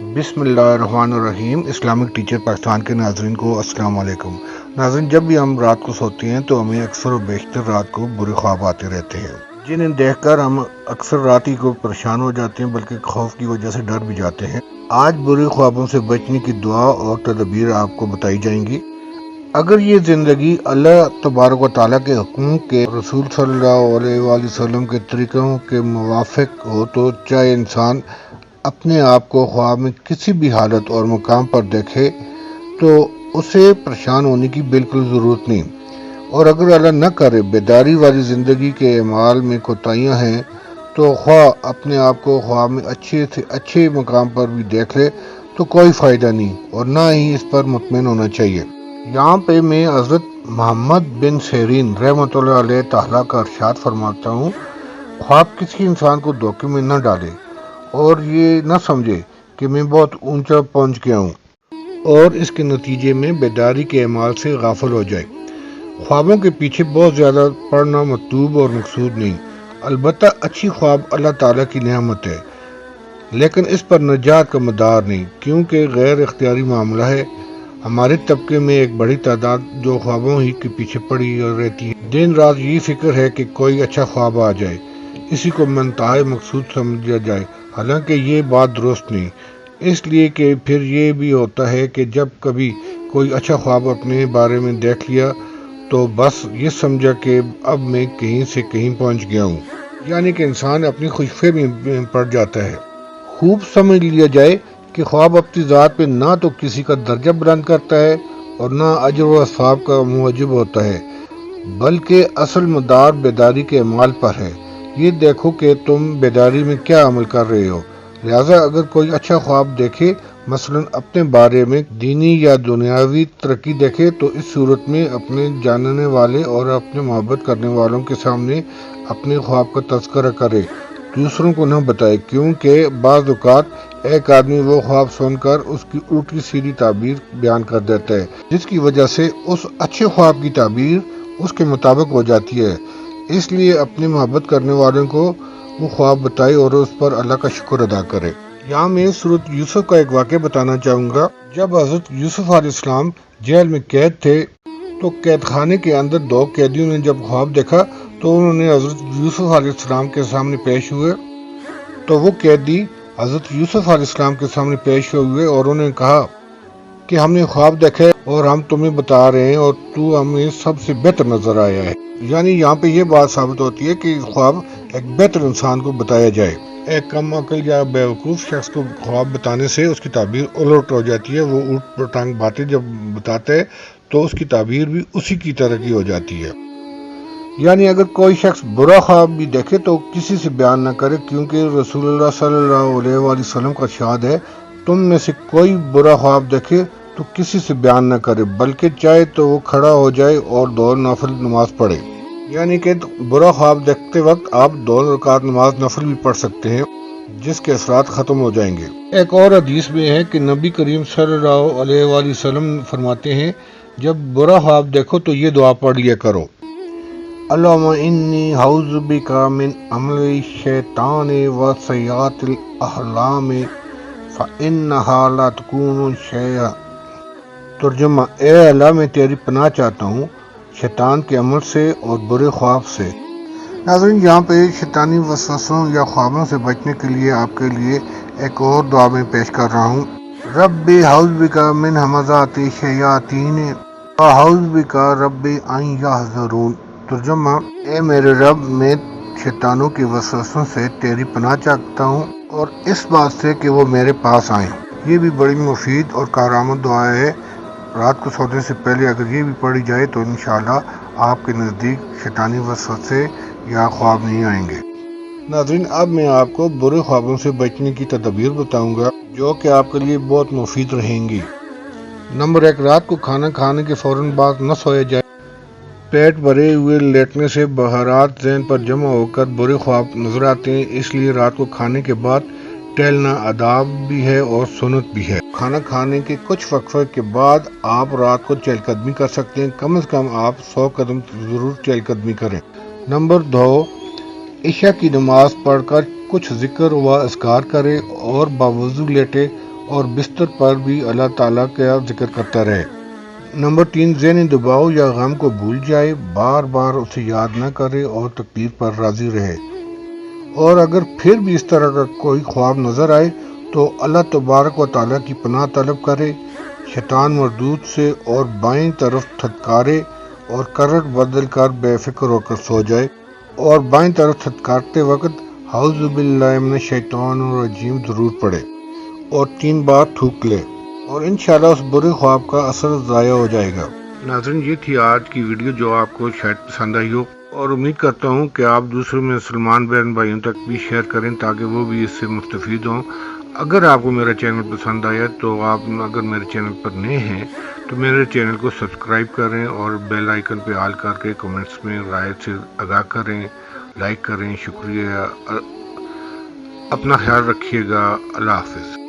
بسم اللہ الرحمن الرحیم۔ اسلامک ٹیچر پاکستان کے ناظرین کو السلام علیکم۔ ناظرین، جب بھی ہم رات کو سوتے ہیں تو ہمیں اکثر و بیشتر رات کو برے خواب آتے رہتے ہیں، جنہیں دیکھ کر ہم اکثر رات ہی کو پریشان ہو جاتے ہیں، بلکہ خوف کی وجہ سے ڈر بھی جاتے ہیں۔ آج برے خوابوں سے بچنے کی دعا اور تدابیر آپ کو بتائی جائیں گی۔ اگر یہ زندگی اللہ تبارک و تعالیٰ کے حکم کے، رسول صلی اللہ علیہ وآلہ وسلم کے طریقوں کے موافق ہو تو چاہے انسان اپنے آپ کو خواب میں کسی بھی حالت اور مقام پر دیکھے تو اسے پریشان ہونے کی بالکل ضرورت نہیں، اور اگر اللہ نہ کرے بیداری والی زندگی کے اعمال میں کوتاہیاں ہیں تو خواہ اپنے آپ کو خواب میں اچھے سے اچھے مقام پر بھی دیکھ لے تو کوئی فائدہ نہیں، اور نہ ہی اس پر مطمئن ہونا چاہیے۔ یہاں پہ میں حضرت محمد بن سیرین رحمۃ اللہ علیہ تعالیٰ کا ارشاد فرماتا ہوں، خواب کسی انسان کو دھوکے میں نہ ڈالے اور یہ نہ سمجھے کہ میں بہت اونچا پہنچ گیا ہوں اور اس کے نتیجے میں بیداری کے اعمال سے غافل ہو جائے۔ خوابوں کے پیچھے بہت زیادہ پڑھنا مطلوب اور مقصود نہیں، البتہ اچھی خواب اللہ تعالیٰ کی نعمت ہے، لیکن اس پر نجات کا مدار نہیں، کیونکہ غیر اختیاری معاملہ ہے۔ ہمارے طبقے میں ایک بڑی تعداد جو خوابوں ہی کے پیچھے پڑی رہتی ہے، دن رات یہی فکر ہے کہ کوئی اچھا خواب آ جائے، اسی کو منتہا مقصود سمجھا جائے، حالانکہ یہ بات درست نہیں، اس لیے کہ پھر یہ بھی ہوتا ہے کہ جب کبھی کوئی اچھا خواب اپنے بارے میں دیکھ لیا تو بس یہ سمجھا کہ اب میں کہیں سے کہیں پہنچ گیا ہوں، یعنی کہ انسان اپنی خوش فہمی میں پڑ جاتا ہے۔ خوب سمجھ لیا جائے کہ خواب اپنی ذات پہ نہ تو کسی کا درجہ بلند کرتا ہے اور نہ اجر و ثواب کا موجب ہوتا ہے، بلکہ اصل مدار بیداری کے اعمال پر ہے۔ یہ دیکھو کہ تم بیداری میں کیا عمل کر رہے ہو۔ لہذا اگر کوئی اچھا خواب دیکھے، مثلا اپنے بارے میں دینی یا دنیاوی ترقی دیکھے، تو اس صورت میں اپنے جاننے والے اور اپنے محبت کرنے والوں کے سامنے اپنے خواب کا تذکرہ کرے، دوسروں کو نہ بتائے، کیونکہ بعض اوقات ایک آدمی وہ خواب سن کر اس کی الٹی سیدھی تعبیر بیان کر دیتا ہے، جس کی وجہ سے اس اچھے خواب کی تعبیر اس کے مطابق ہو جاتی ہے۔ اس لیے اپنے محبت کرنے والوں کو وہ خواب بتائے اور اس پر اللہ کا شکر ادا کرے۔ یہاں میں سورۃ یوسف کا ایک واقعہ بتانا چاہوں گا۔ جب حضرت یوسف علیہ السلام جیل میں قید تھے تو قید خانے کے اندر دو قیدیوں نے جب خواب دیکھا تو انہوں نے حضرت یوسف علیہ السلام کے سامنے پیش ہوئے، تو وہ قیدی حضرت یوسف علیہ السلام کے سامنے پیش ہوئے اور انہوں نے کہا کہ ہم نے خواب دیکھا ہے اور ہم تمہیں بتا رہے ہیں اور تو ہمیں سب سے بہتر نظر آیا ہے۔ یعنی یہاں پہ یہ بات ثابت ہوتی ہے کہ خواب ایک بہتر انسان کو بتایا جائے۔ ایک کم عقل یا بیوقوف شخص کو خواب بتانے سے اس کی تعبیر الٹ ہو جاتی ہے، وہ اوٹ پٹانگ باتیں جب بتاتا ہے تو اس کی تعبیر بھی اسی کی طرح کی ہو جاتی ہے۔ یعنی اگر کوئی شخص برا خواب بھی دیکھے تو کسی سے بیان نہ کرے، کیونکہ رسول اللہ صلی اللہ علیہ وآلہ وسلم کا ارشاد ہے، تم میں سے کوئی برا خواب دیکھے تو کسی سے بیان نہ کرے، بلکہ چاہے تو وہ کھڑا ہو جائے اور 2 نفل نماز پڑھے۔ یعنی کہ برا خواب دیکھتے وقت آپ 2 رکعت نماز نفل بھی پڑھ سکتے ہیں، جس کے اثرات ختم ہو جائیں گے۔ ایک اور حدیث میں ہے کہ نبی کریم صلی اللہ علیہ وآلہ وسلم فرماتے ہیں، جب برا خواب دیکھو تو یہ دعا پڑھ لیا کرو، اللہم انی اعوذ بک من عمل الشیطان و سیئات الاحلام فانہا لا تکون شیئا۔ ترجمہ: اے اللہ، میں تیری پناہ چاہتا ہوں شیطان کے عمل سے اور برے خواب سے۔ ناظرین، یہاں پہ شیطانی وسوسوں یا خوابوں سے بچنے کے لیے آپ کے لیے ایک اور دعا میں پیش کر رہا ہوں، رب اعوذ بک من ہمزات الشیاطین واعوذ بک رب ان یحضرون۔ ترجمہ: اے میرے رب، میں شیطانوں کے وسوسوں سے تیری پناہ چاہتا ہوں اور اس بات سے کہ وہ میرے پاس آئیں۔ یہ بھی بڑی مفید اور کارآمد دعا ہے۔ رات کو سونے سے پہلے اگر یہ بھی پڑھی جائے تو انشاءاللہ آپ کے نزدیک شیطانی وسوسے یا خواب نہیں آئیں گے۔ ناظرین، اب میں آپ کو برے خوابوں سے بچنے کی تدابیر بتاؤں گا جو کہ آپ کے لیے بہت مفید رہیں گی۔ نمبر 1، رات کو کھانا کھانے کے فوراً بعد نہ سویا جائے۔ پیٹ بھرے ہوئے لیٹنے سے بہارات ذہن پر جمع ہو کر برے خواب نظر آتے ہیں، اس لیے رات کو کھانے کے بعد ٹہلنا آداب بھی ہے اور سنت بھی ہے۔ کھانا کھانے کے کچھ وقفے کے بعد آپ رات کو چہل قدمی کر سکتے ہیں، کم از کم آپ 100 قدم ضرور چہل قدمی کریں۔ نمبر 2، عشاء کی نماز پڑھ کر کچھ ذکر و اذکار کرے اور باوضو لیٹے اور بستر پر بھی اللہ تعالیٰ کا ذکر کرتا رہے۔ نمبر 3، ذہنی دباؤ یا غم کو بھول جائے، بار بار اسے یاد نہ کرے اور تقدیر پر راضی رہے۔ اور اگر پھر بھی اس طرح کا کوئی خواب نظر آئے تو اللہ تبارک و تعالیٰ کی پناہ طلب کرے، شیطان مردود سے، اور بائیں طرف تھتکارے اور کرٹ بدل کر بے فکر ہو کر سو جائے، اور بائیں طرف تھتکارتے وقت اعوذ باللہ من الشیطان الرجیم ضرور پڑھے اور 3 بار تھوک لے، اور انشاءاللہ اس برے خواب کا اثر ضائع ہو جائے گا۔ ناظرین، یہ تھی آج کی ویڈیو جو آپ کو شاید پسند آئی ہو، اور امید کرتا ہوں کہ آپ دوسروں میں مسلمان بہن بھائیوں تک بھی شیئر کریں تاکہ وہ بھی اس سے مستفید ہوں۔ اگر آپ کو میرا چینل پسند آیا تو آپ اگر میرے چینل پر نئے ہیں تو میرے چینل کو سبسکرائب کریں اور بیل آئیکن پہ آل کر کے کمنٹس میں رائے سے آگاہ کریں، لائک کریں۔ شکریہ، اپنا خیال رکھیے گا۔ اللہ حافظ۔